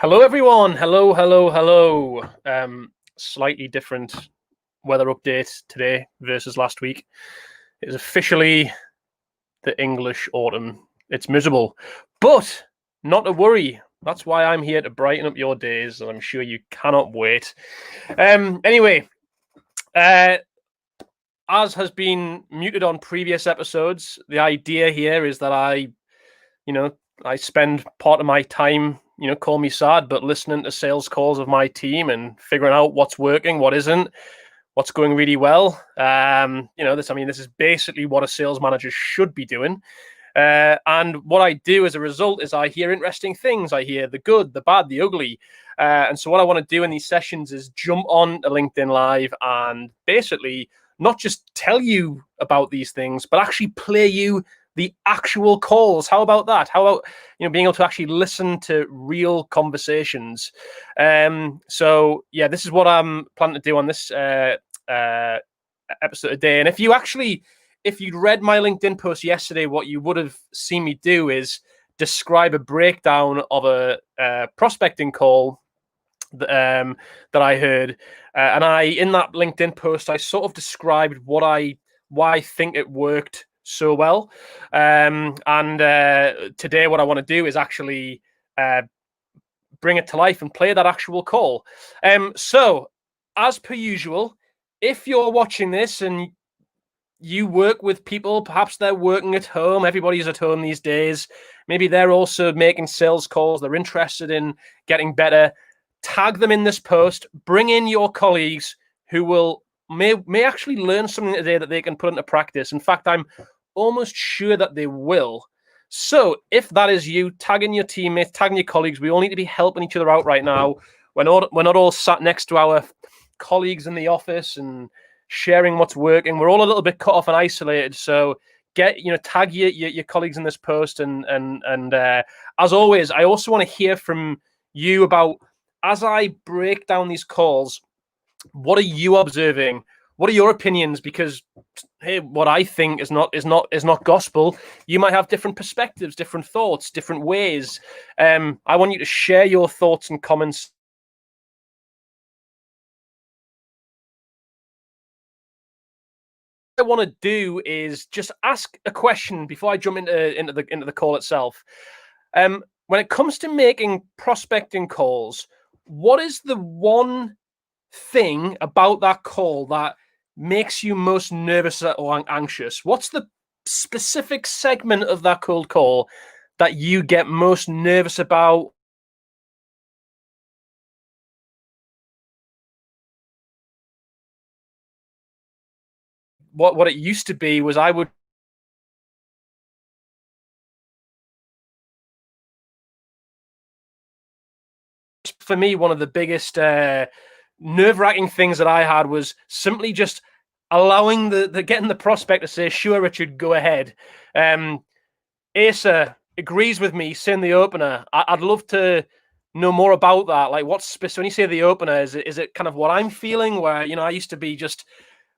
Hello, everyone. Hello, hello, hello. Slightly different weather update today versus last week. It is officially the English autumn. It's miserable, but not to worry. That's why I'm here to brighten up your days, and I'm sure you cannot wait. Anyway, as has been muted on previous episodes, the idea here is that I spend part of my time, call me sad, but listening to sales calls of my team and figuring out what's working, what isn't, what's going really well. This is basically what a sales manager should be doing. And what I do as a result is I hear interesting things. I hear the good, the bad, the ugly. And so what I want to do in these sessions is jump on a LinkedIn Live and basically not just tell you about these things, but actually play you the actual calls. How about that? How about being able to actually listen to real conversations? So yeah, this is what I'm planning to do on this episode today. And if you'd read my LinkedIn post yesterday, what you would have seen me do is describe a breakdown of a prospecting call that I heard, and in that LinkedIn post I sort of described why I think it worked so well. And today, what I want to do is actually bring it to life and play that actual call. So, as per usual, if you're watching this and you work with people, perhaps they're working at home, everybody's at home these days, maybe they're also making sales calls, they're interested in getting better, tag them in this post, bring in your colleagues who may actually learn something today that they can put into practice. In fact, I'm almost sure that they will. So if that is you, tagging your teammates, tagging your colleagues, we all need to be helping each other out right now. We're not all sat next to our colleagues in the office and sharing what's working. We're all a little bit cut off and isolated. So tag your colleagues in this post, and as always, I also want to hear from you about, as I break down these calls, what are you observing? What are your opinions? Because hey, what I think is not gospel. You might have different perspectives, different thoughts, different ways. I want you to share your thoughts and comments. What I want to do is just ask a question before I jump into the call itself. When it comes to making prospecting calls, what is the one thing about that call that makes you most nervous or anxious? What's the specific segment of that cold call that you get most nervous about? What it used to be was for me, one of the biggest nerve-wracking things that I had was simply just allowing the getting the prospect to say, "Sure, Richard, go ahead." Asa agrees with me saying the opener. I'd love to know more about that. Like, when you say the opener, is it kind of what I'm feeling? Where I used to be just,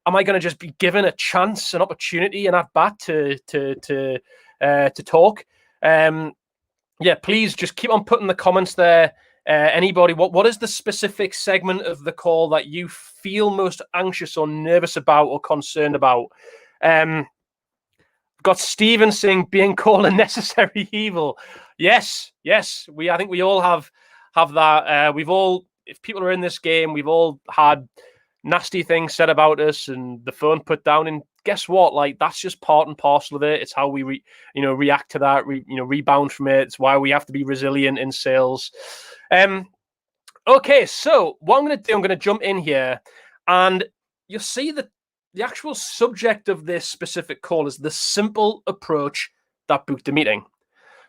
am I going to just be given a chance, an opportunity, an at bat to talk? Yeah, please just keep on putting the comments there. Anybody, what is the specific segment of the call that you feel most anxious or nervous about or concerned about? Got Steven saying being called a necessary evil. Yes. I think we all have that. We've all, if people are in this game, we've all had nasty things said about us and the phone put down. And guess what? Like, that's just part and parcel of it. It's how we react to that. Rebound from it. It's why we have to be resilient in sales. Okay, so what I'm going to do, I'm going to jump in here, and you'll see that the actual subject of this specific call is the simple approach that booked the meeting.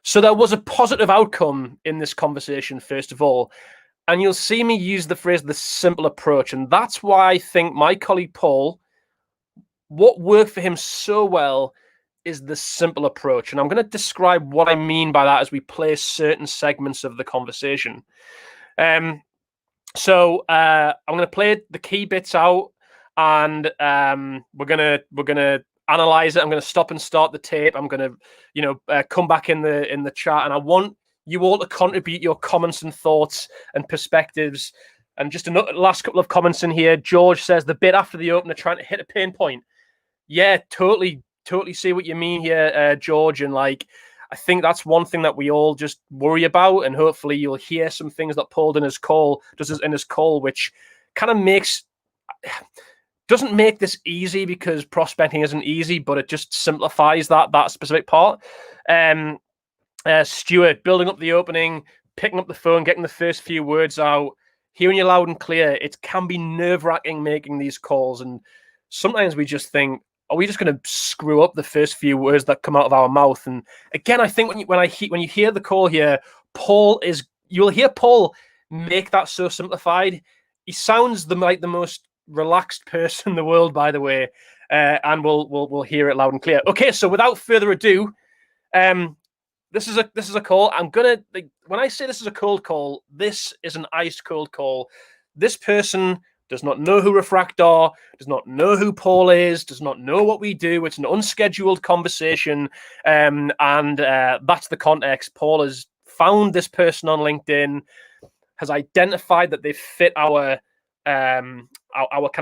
So there was a positive outcome in this conversation, first of all. And you'll see me use the phrase the simple approach. And that's why I think my colleague Paul, what worked for him so well is the simple approach. And I'm going to describe what I mean by that as we play certain segments of the conversation. So I'm going to play the key bits out, and we're gonna analyze it. I'm going to stop and start the tape. I'm going to come back in the chat, and I want you all to contribute your comments and thoughts and perspectives. And just another last couple of comments in here. George says the bit after the opener trying to hit a pain point. Yeah, totally see what you mean here, George. And like, I think that's one thing that we all just worry about. And hopefully you'll hear some things that Paul in his call, which kind of doesn't make this easy, because prospecting isn't easy, but it just simplifies that specific part. Stuart, building up the opening, picking up the phone, getting the first few words out, hearing you loud and clear. It can be nerve-wracking making these calls, and sometimes we just think, are we just going to screw up the first few words that come out of our mouth? And again, I think when you hear the call here, you'll hear Paul make that so simplified. He sounds like the most relaxed person in the world, by the way, and we'll hear it loud and clear. Okay, so without further ado, this is a call. I'm gonna, when I say this is a cold call, this is an ice cold call. This person does not know who Refract are, does not know who Paul is, does not know what we do. It's an unscheduled conversation, and that's the context. Paul has found this person on LinkedIn, has identified that they fit our kind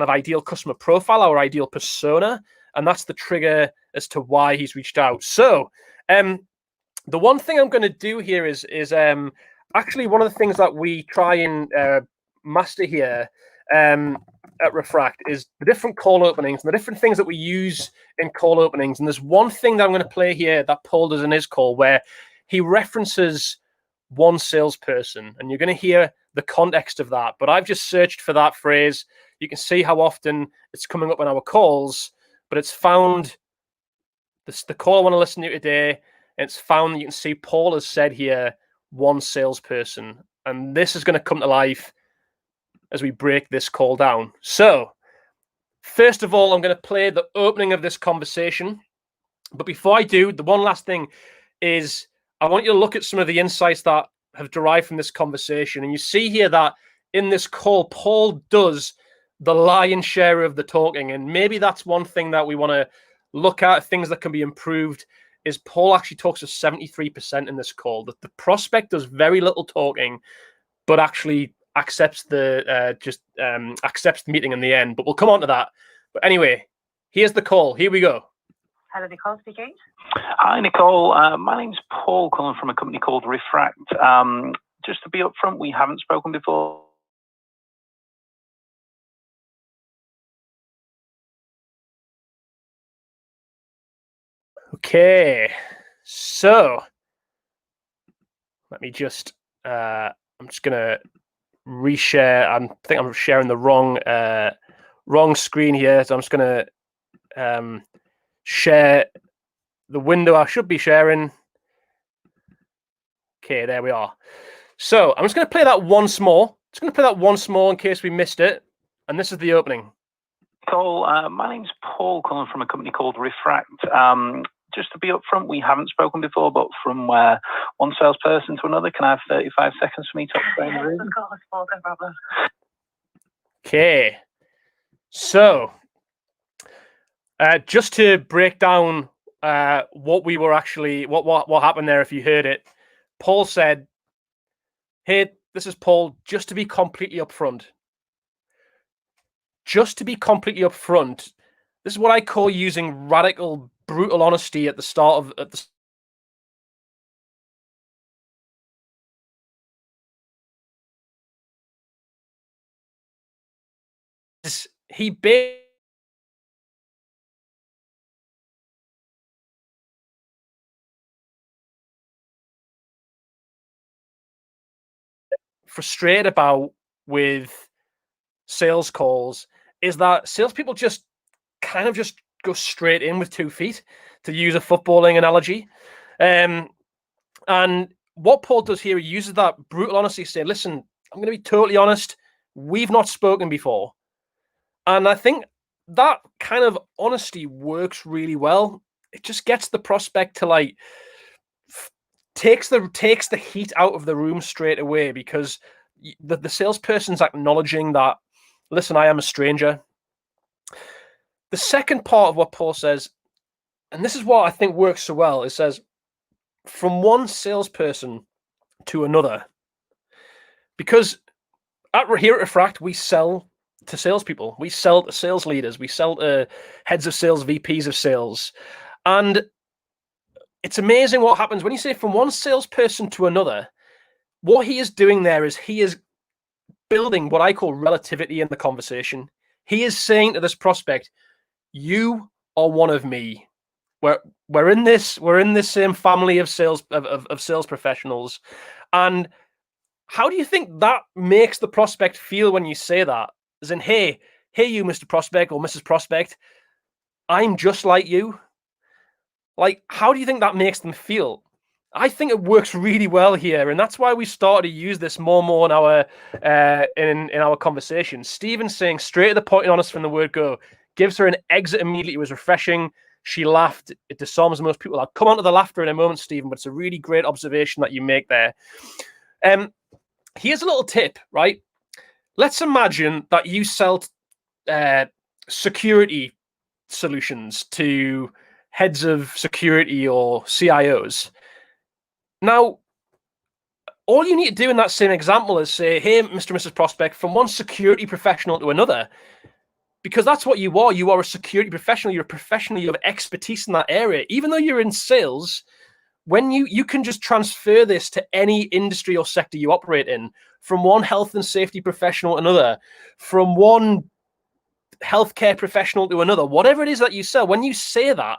of ideal customer profile, our ideal persona, and that's the trigger as to why he's reached out. So, the one thing I'm going to do here is actually one of the things that we try and master here at Refract is the different call openings and the different things that we use in call openings. And there's one thing that I'm going to play here that Paul does in his call where he references one salesperson, and you're going to hear the context of that. But I've just searched for that phrase. You can see how often it's coming up in our calls, but it's found the call I want to listen to today. It's found, you can see Paul has said here, one salesperson. And this is going to come to life as we break this call down. So, first of all, I'm going to play the opening of this conversation. But before I do, the one last thing is I want you to look at some of the insights that have derived from this conversation. And you see here that in this call, Paul does the lion's share of the talking. And maybe that's one thing that we want to look at, things that can be improved, is Paul actually talks to 73% in this call. That the prospect does very little talking, but actually accepts the meeting in the end. But we'll come on to that. But anyway, here's the call. Here we go. Hello, Nicole speaking. Hi, Nicole. My name's Paul, calling from a company called Refract. Just to be upfront, we haven't spoken before. Okay, so let me just, I'm just going to reshare. I think I'm sharing the wrong screen here. So I'm just going to share the window I should be sharing. Okay, there we are. So I'm just going to play that once more. Just going to play that once more in case we missed it. And this is the opening. Nicole, my name's Paul, calling from a company called Refract. Just to be upfront, we haven't spoken before, but from one salesperson to another, can I have 35 seconds for me to explain the reason? Of course, Paul, no problem. Okay, so just to break down what we were actually, what happened there, if you heard it, Paul said, "Hey, this is Paul. Just to be completely upfront. Just to be completely upfront, this is what I call using radical, brutal honesty at the start of he frustrated about with sales calls is that salespeople just kind of just go straight in with 2 feet, to use a footballing analogy. And what Paul does here, he uses that brutal honesty to say, listen, I'm going to be totally honest. We've not spoken before. And I think that kind of honesty works really well. It just gets the prospect to like takes the heat out of the room straight away, because the salesperson's acknowledging that, listen, I am a stranger. The second part of what Paul says, and this is what I think works so well, it says, from one salesperson to another. Because here at Refract, we sell to salespeople. We sell to sales leaders. We sell to heads of sales, VPs of sales. And it's amazing what happens when you say from one salesperson to another. What he is doing there is he is building what I call relativity in the conversation. He is saying to this prospect, you are one of me. We're in this same family of sales professionals. And how do you think that makes the prospect feel when you say that? As in, hey, you, Mr. Prospect or Mrs. Prospect, I'm just like you. Like, how do you think that makes them feel? I think it works really well here, and that's why we started to use this more and more in our conversation. Stephen's saying straight to the point and honest from the word go. Gives her an exit immediately. It was refreshing. She laughed. It disarms most people. I'll come on to the laughter in a moment, Stephen, but it's a really great observation that you make there. Here's a little tip, right? Let's imagine that you sell security solutions to heads of security or CIOs. Now, all you need to do in that same example is say, hey, Mr. and Mrs. Prospect, from one security professional to another, because that's what you are. You are a security professional. You're a professional. You have expertise in that area. Even though you're in sales, when you can just transfer this to any industry or sector you operate in, from one health and safety professional to another, from one healthcare professional to another, whatever it is that you sell, when you say that,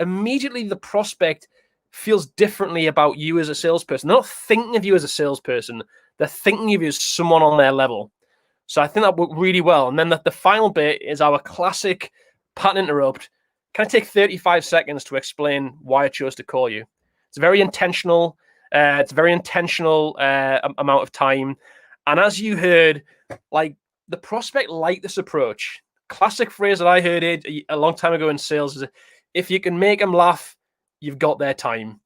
immediately the prospect feels differently about you as a salesperson. They're not thinking of you as a salesperson. They're thinking of you as someone on their level. So I think that worked really well. And then the final bit is our classic pattern interrupt. Can I take 35 seconds to explain why I chose to call you? It's very intentional. It's a very intentional amount of time. And as you heard, like the prospect liked this approach. Classic phrase that I heard a long time ago in sales is, if you can make them laugh, you've got their time.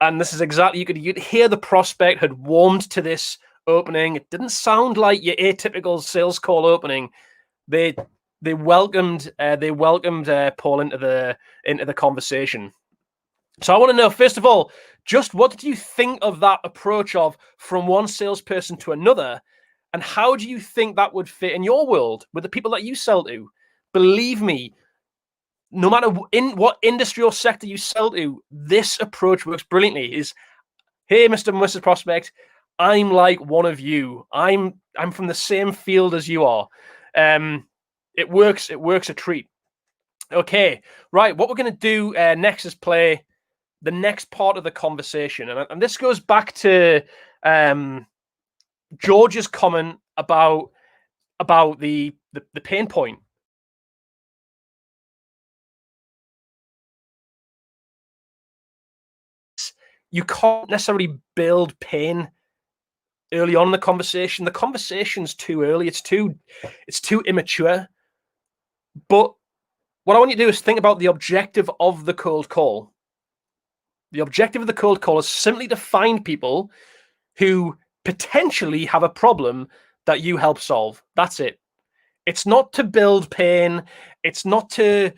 And this is exactly, you could hear the prospect had warmed to this opening. It didn't sound like your atypical sales call opening. They welcomed Paul into the conversation. So I want to know, first of all, just what did you think of that approach of from one salesperson to another, and how do you think that would fit in your world with the people that you sell to? Believe me, no matter in what industry or sector you sell to, this approach works brilliantly. Is, hey, Mr. and Mrs. Prospect, I'm like one of you. I'm from the same field as you are. It works a treat. Okay, right. What we're going to do next is play the next part of the conversation, and this goes back to George's comment about the pain point. You can't necessarily build pain early on in the conversation. The conversation's too early. It's too immature. But what I want you to do is think about the objective of the cold call. The objective of the cold call is simply to find people who potentially have a problem that you help solve. That's it. It's not to build pain. It's not to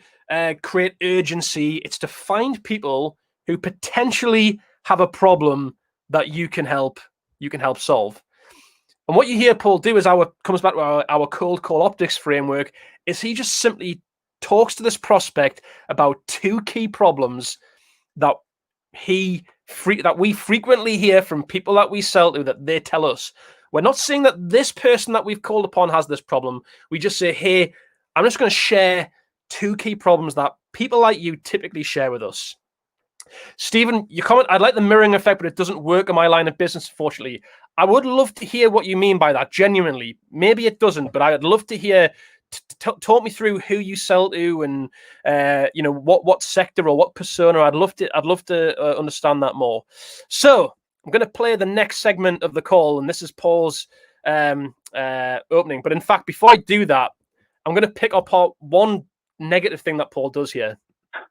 create urgency. It's to find people who potentially have a problem that you can help solve. And what you hear Paul do is comes back to our cold call optics framework, is he just simply talks to this prospect about two key problems that we frequently hear from people that we sell to, that they tell us. We're not saying that this person that we've called upon has this problem. We just say, hey, I'm just going to share two key problems that people like you typically share with us. Stephen, you comment, I'd like the mirroring effect, but it doesn't work in my line of business, unfortunately. I would love to hear what you mean by that, genuinely. Maybe it doesn't, but I'd love to hear, talk me through who you sell to and, what sector or what persona. I'd love to understand that more. So I'm going to play the next segment of the call, and this is Paul's opening. But in fact, before I do that, I'm going to pick up one negative thing that Paul does here.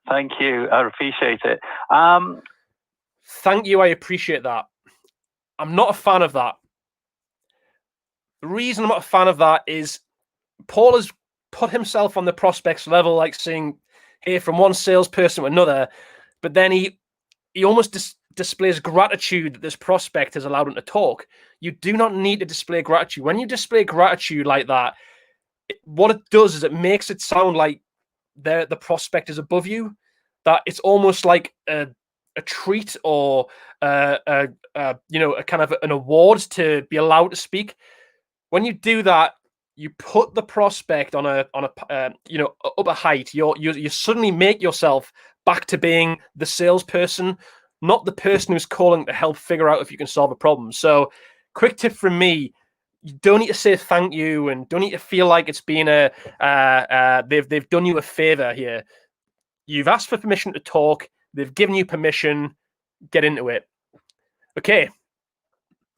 Thank you. I appreciate it. Thank you. I appreciate that. I'm not a fan of that. The reason I'm not a fan of that is Paul has put himself on the prospect's level, like saying, hey, from one salesperson to another, but then he almost displays gratitude that this prospect has allowed him to talk. You do not need to display gratitude. When you display gratitude like that, what it does is it makes it sound like the prospect is above you, that it's almost like a treat or a kind of an award to be allowed to speak. When you do that, you put the prospect on a up a height. You suddenly make yourself back to being the salesperson, not the person who's calling to help figure out if you can solve a problem. So, quick tip from me: you don't need to say thank you, and don't need to feel like it's been they've done you a favor here. You've asked for permission to talk. They've given you permission. Get into it. Okay.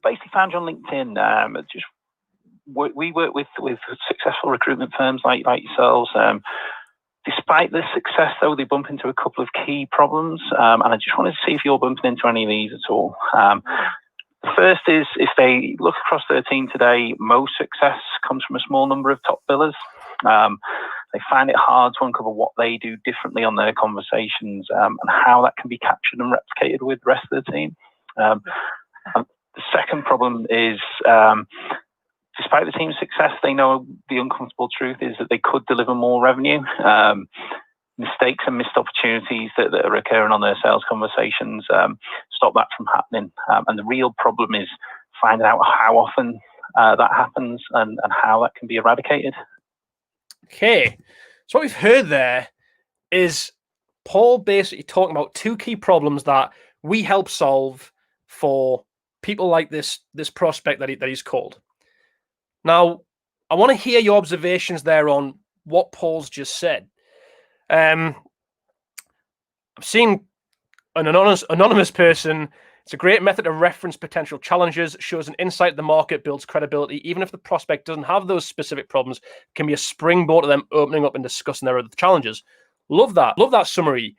Basically found you on LinkedIn. We work with successful recruitment firms like yourselves. Despite the success, though, they bump into a couple of key problems, and I just wanted to see if you're bumping into any of these at all. The first is, if they look across their team today, most success comes from a small number of top billers. They find it hard to uncover what they do differently on their conversations, and how that can be captured and replicated with the rest of the team. And the second problem is, despite the team's success, they know the uncomfortable truth is that they could deliver more revenue. Mistakes and missed opportunities that are occurring on their sales conversations stop that from happening. And the real problem is finding out how often that happens and how that can be eradicated. Okay, so what we've heard there is Paul basically talking about two key problems that we help solve for people like this prospect that he's called. Now, I want to hear your observations there on what Paul's just said. I've seen an anonymous person. It's a great method to reference potential challenges, shows an insight to the market, builds credibility. Even if the prospect doesn't have those specific problems, can be a springboard to them opening up and discussing their other challenges. Love that. Love that summary.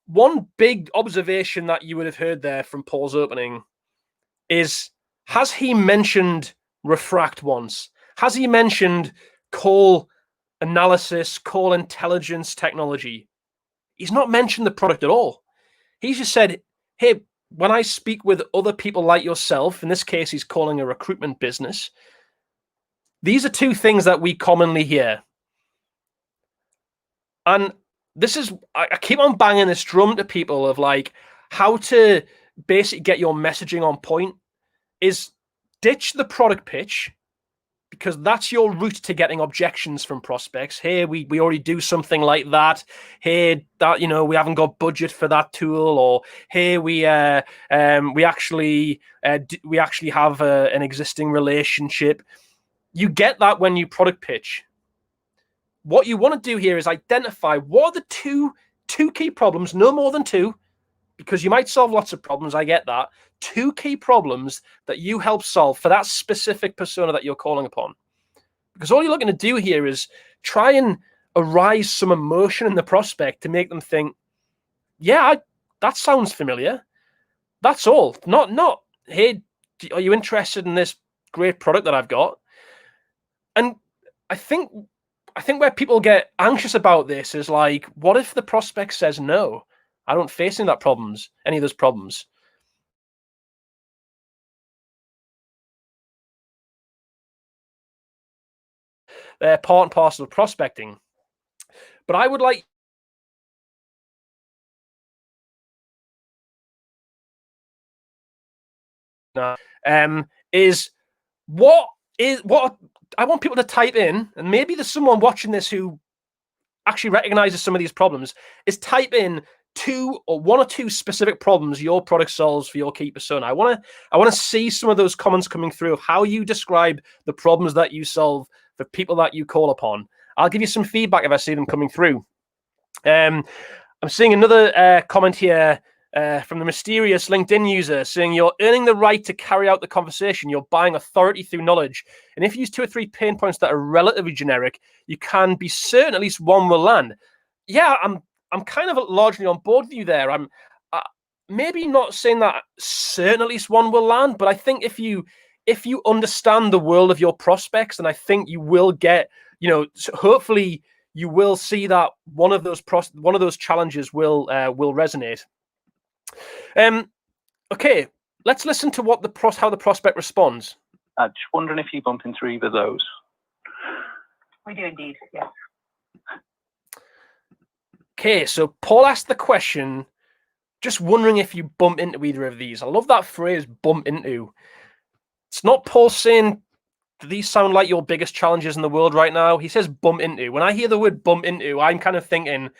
One big observation that you would have heard there from Paul's opening is, has he mentioned Refract once? Has he mentioned call analysis, call intelligence technology? He's not mentioned the product at all. He's just said, hey, when I speak with other people like yourself, in this case, he's calling a recruitment business, these are two things that we commonly hear. And this is, I keep on banging this drum to people of like how to basically get your messaging on point is ditch the product pitch, because that's your route to getting objections from prospects. Hey, we already do something like that. Hey, that we haven't got budget for that tool, or hey, we actually have an existing relationship. You get that when you product pitch. What you want to do here is identify what are the two key problems, no more than two, because you might solve lots of problems. I get that. Two key problems that you help solve for that specific persona that you're calling upon. Because all you're looking to do here is try and arise some emotion in the prospect to make them think, yeah, that sounds familiar. That's all. Not, hey, are you interested in this great product that I've got? And I think where people get anxious about this is like, what if the prospect says no? I don't face any of those problems. They're part and parcel of prospecting. But I would like is what I want people to type in, and maybe there's someone watching this who actually recognizes some of these problems, is type in one or two specific problems your product solves for your key persona. I want to see some of those comments coming through of how you describe the problems that you solve for people that you call upon. I'll give you some feedback if I see them coming through. I'm seeing another comment here from the mysterious LinkedIn user saying, you're earning the right to carry out the conversation. You're buying authority through knowledge. And if you use 2 or 3 pain points that are relatively generic, you can be certain at least one will land. Yeah, I'm kind of largely on board with you there. I'm maybe not saying that certain at least one will land, but I think if you understand the world of your prospects, then I think you will get, hopefully you will see that one of those challenges will resonate. Okay, let's listen to what how the prospect responds. Just wondering if you bump into either of those. We do indeed, yes. Okay, so Paul asked the question, just wondering if you bump into either of these. I love that phrase, bump into. It's not Paul saying, do these sound like your biggest challenges in the world right now? He says bump into. When I hear the word bump into, I'm kind of thinking,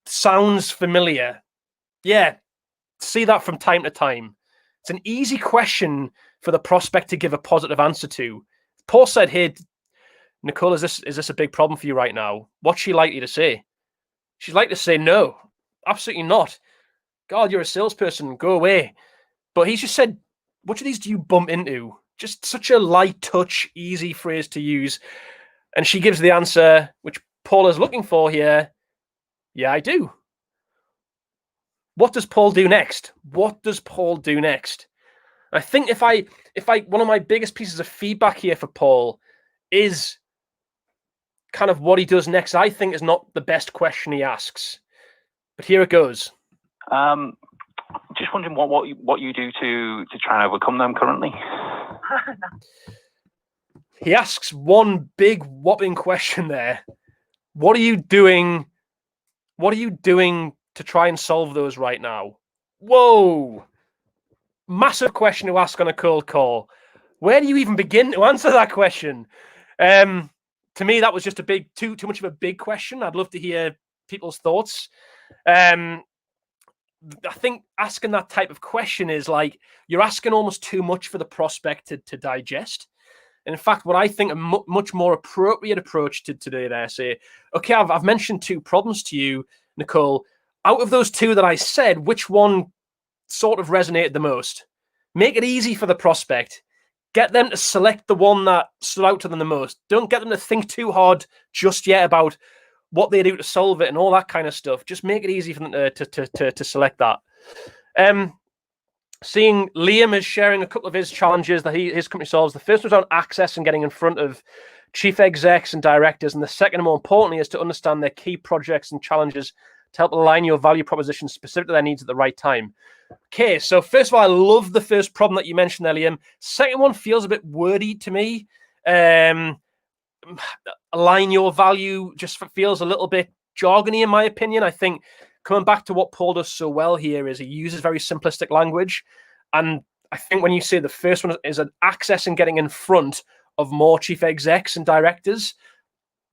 sounds familiar. Yeah, see that from time to time. It's an easy question for the prospect to give a positive answer to. Paul said, hey, Nicole, is this a big problem for you right now? What's she likely to say? She's likely to say, no, absolutely not. God, you're a salesperson, go away. But he's just said, which of these do you bump into? Just such a light touch, easy phrase to use. And she gives the answer, which Paul is looking for here. Yeah, I do. What does Paul do next? What does Paul do next? I think if I one of my biggest pieces of feedback here for Paul is kind of what he does next. I think is not the best question he asks, but here it goes. Just wondering what you do to try and overcome them currently. He asks one big whopping question there. What are you doing? What are you doing to try and solve those right now? Whoa! Massive question to ask on a cold call. Where do you even begin to answer that question? To me, that was just a big, too much of a big question. I'd love to hear people's thoughts. I think asking that type of question is like you're asking almost too much for the prospect to digest. And in fact, what I think a much more appropriate approach to today there, say, okay, I've mentioned 2 problems to you, Nicole. Out of those 2 that I said, which one sort of resonated the most? Make it easy for the prospect. Get them to select the one that stood out to them the most. Don't get them to think too hard just yet about what they do to solve it and all that kind of stuff. Just make it easy for them to select that. Seeing Liam is sharing a couple of his challenges that his company solves. The first was on access and getting in front of chief execs and directors. And the second, more importantly, is to understand their key projects and challenges to help align your value proposition specific to their needs at the right time. Okay, so first of all, I love the first problem that you mentioned there, Liam. Second one feels a bit wordy to me. Align your value just feels a little bit jargony, in my opinion. I think coming back to what Paul does so well here is he uses very simplistic language. And I think when you say the first one is an access and getting in front of more chief execs and directors,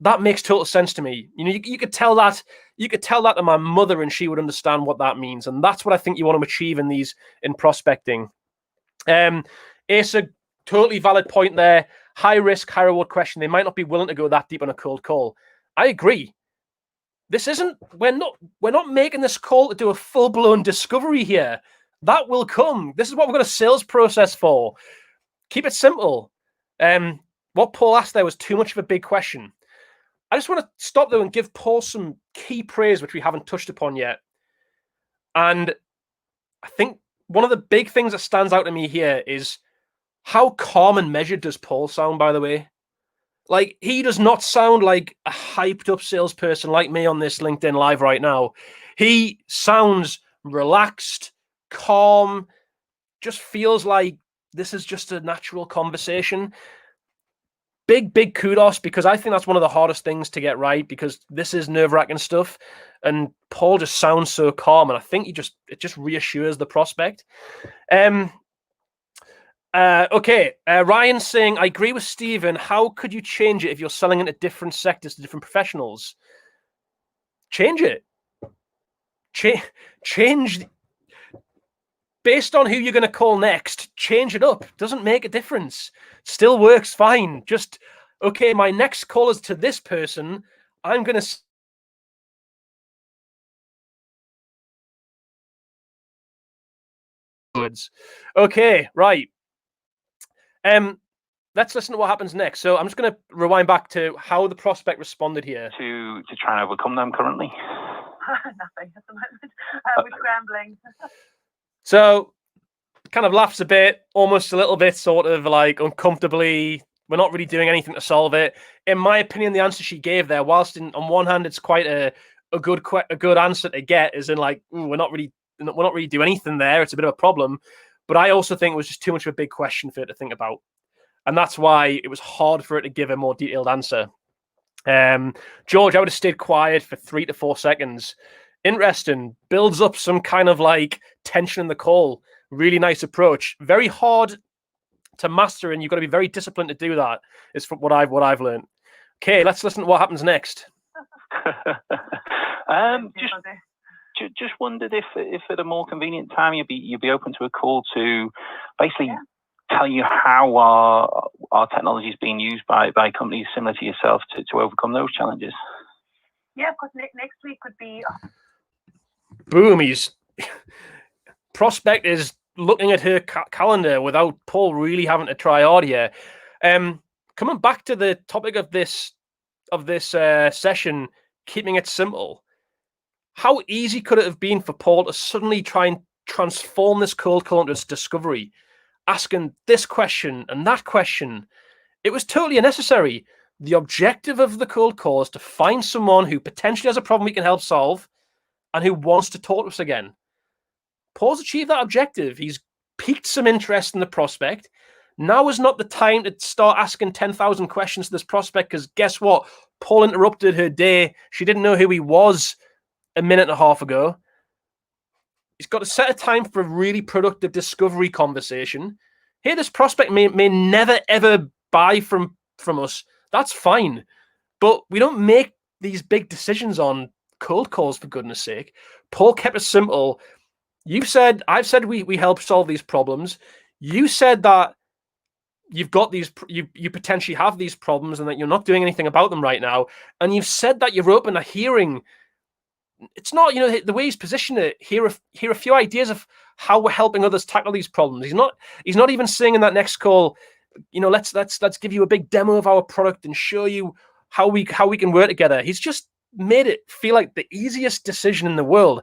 that makes total sense to me. You know, you could tell that to my mother and she would understand what that means. And that's what I think you want to achieve in prospecting. It's a totally valid point there. High risk, high reward question. They might not be willing to go that deep on a cold call. I agree. We're not making this call to do a full-blown discovery here. That will come. This is what we've got a sales process for. Keep it simple. What Paul asked there was too much of a big question. I just want to stop though and give Paul some key praise, which we haven't touched upon yet. And I think one of the big things that stands out to me here is how calm and measured does Paul sound, by the way? Like, he does not sound like a hyped up salesperson like me on this LinkedIn Live right now. He sounds relaxed, calm, just feels like this is just a natural conversation. Big kudos, because I think that's one of the hardest things to get right, because this is nerve-wracking stuff. And Paul just sounds so calm, and I think it just reassures the prospect. Okay, Ryan's saying, I agree with Stephen. How could you change it if you're selling into different sectors to different professionals? Change it. Change based on who you're going to call next. Change it up. Doesn't make a difference. Still works fine. Just, okay, my next call is to this person. I'm going to... Okay, right. Let's listen to what happens next. So I'm just going to rewind back to how the prospect responded here. To try and overcome them currently. Nothing at the moment. We're scrambling. So kind of laughs a bit, almost a little bit sort of like uncomfortably. We're not really doing anything to solve it. In my opinion, the answer she gave there, whilst on one hand it's quite a good answer to get, is in like, we're not really not really do anything there. It's a bit of a problem. But I also think it was just too much of a big question for it to think about. And that's why it was hard for it to give a more detailed answer. George, I would have stayed quiet for 3 to 4 seconds. Interesting. Builds up some kind of like tension in the call. Really nice approach. Very hard to master, and you've got to be very disciplined to do that. Is from what I've learned. Okay, let's listen to what happens next. Just wondered if at a more convenient time you'd be open to a call to basically tell you how our technology is being used by companies similar to yourself to overcome those challenges. Yeah, of course. Next week could be. Boom! He's prospect is looking at her calendar without Paul really having to try hard here. Coming back to the topic of this session, keeping it simple. How easy could it have been for Paul to suddenly try and transform this cold call into its discovery, asking this question and that question? It was totally unnecessary. The objective of the cold call is to find someone who potentially has a problem we can help solve and who wants to talk to us again. Paul's achieved that objective. He's piqued some interest in the prospect. Now is not the time to start asking 10,000 questions to this prospect, because guess what? Paul interrupted her day. She didn't know who he was a minute and a half ago. He's got to set a time for a really productive discovery conversation. Here, this prospect may never, ever buy from us. That's fine. But we don't make these big decisions on cold calls, for goodness sake. Paul kept it simple. I've said we help solve these problems. You said that you've got these, you potentially have these problems and that you're not doing anything about them right now. And you've said that you're open to hearing. It's not, the way he's positioned it, hear a few ideas of how we're helping others tackle these problems. He's not even saying in that next call, let's give you a big demo of our product and show you how we can work together. He's just made it feel like the easiest decision in the world.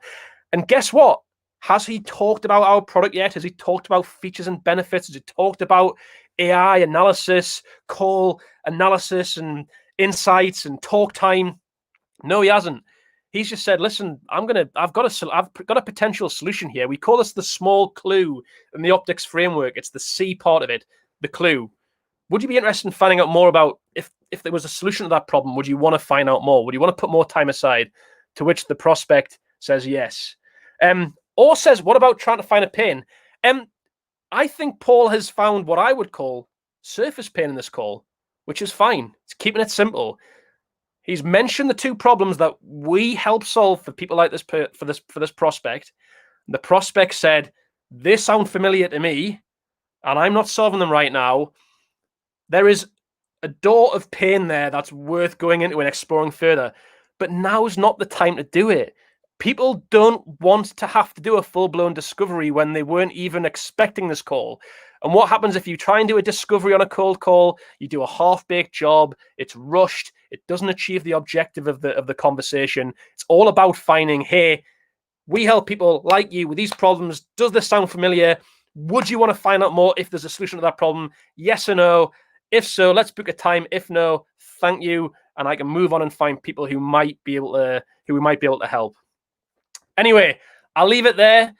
And guess what? Has he talked about our product yet? Has he talked about features and benefits? Has he talked about AI analysis, call analysis and insights and talk time? No, he hasn't. He's just said, listen, I've got a potential solution here. We call this the small clue in the optics framework. It's the C part of it, the clue. Would you be interested in finding out more about if there was a solution to that problem? Would you want to find out more? Would you want to put more time aside? To which the prospect says yes. Or says, what about trying to find a pain? I think Paul has found what I would call surface pain in this call, which is fine. It's keeping it simple. He's mentioned the 2 problems that we help solve for people like this, for this prospect. The prospect said, they sound familiar to me, and I'm not solving them right now. There is a door of pain there that's worth going into and exploring further. But now's not the time to do it. People don't want to have to do a full-blown discovery when they weren't even expecting this call. And what happens if you try and do a discovery on a cold call? You do a half-baked job. It's rushed. It doesn't achieve the objective of the conversation. It's all about finding, hey, we help people like you with these problems. Does this sound familiar? Would you want to find out more if there's a solution to that problem? Yes or no? If so, let's book a time. If no, thank you. And I can move on and find people who we might be able to help. Anyway, I'll leave it there.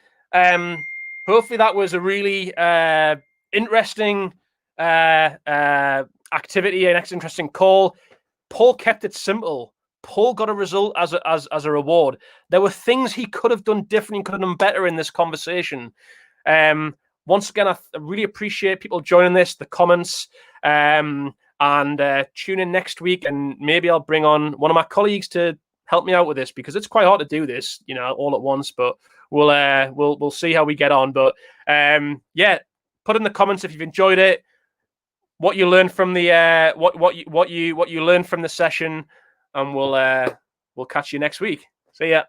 Hopefully that was a really interesting activity, an interesting call. Paul kept it simple. Paul got a result as a reward. There were things he could have done different, could have done better in this conversation. Once again, I really appreciate people joining this, the comments, and tune in next week, and maybe I'll bring on one of my colleagues to help me out with this, because it's quite hard to do this, all at once. But we'll see how we get on. But yeah, put in the comments if you've enjoyed it, what you learned from the what you learned from the session, and we'll catch you next week. See ya.